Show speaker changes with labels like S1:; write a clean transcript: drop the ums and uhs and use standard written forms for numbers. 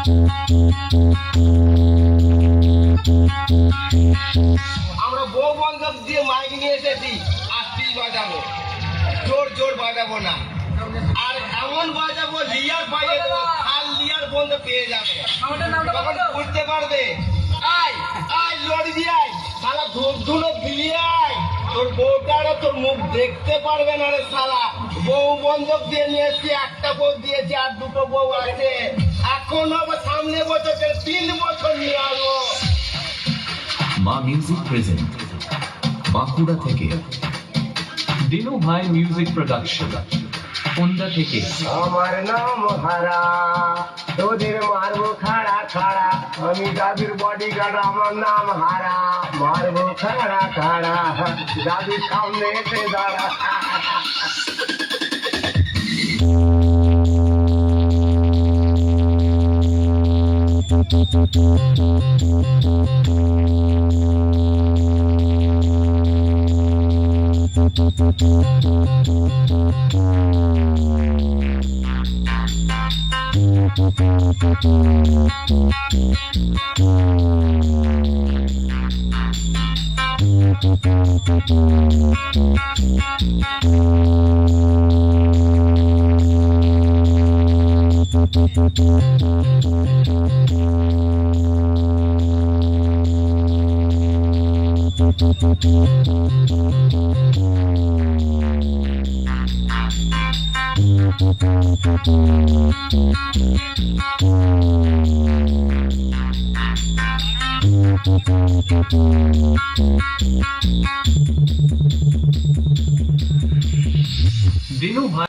S1: আমরা বউ বন্ধব দিয়ে মাইক নিয়ে এসেছি, আস্তেই বাজাবো, জোর জোর বাজাবো না। আর এমন বাজাবো লিয়ার পাইয়ে দেবো, আর লিয়ার বন্ধ পেয়ে যাবে, তখন বুঝতে পারবে। আয় আয় লড়ি দিয়ে আয়, শালা ধূপ ধুলো দিয়ে আয়, তোর বউটারও তোর মুখ দেখতে পারবে না রে শালা। বউ বন্ধক দিয়ে নিয়ে এসছি, একটা বউ দিয়েছি আর দুটো বউ আছে, এখন আবার সামনে বছর 3 বছর নিয়ে আসবো।
S2: মা মিউজিক প্রেজেন্ট বাঁকুড়া থেকে দিনু ভাই মিউজিক প্রোডাকশন কোন্দা থেকে।
S1: আমার নাম হারা, তোদের মারবো খাড়া খাড়া, আমি দাদুর বডিগার্ড, আমার নাম হারা, মারবো খাড়া খাড়া, দাদুর সামনে এসে দাঁড়া।
S2: দিনু ভাই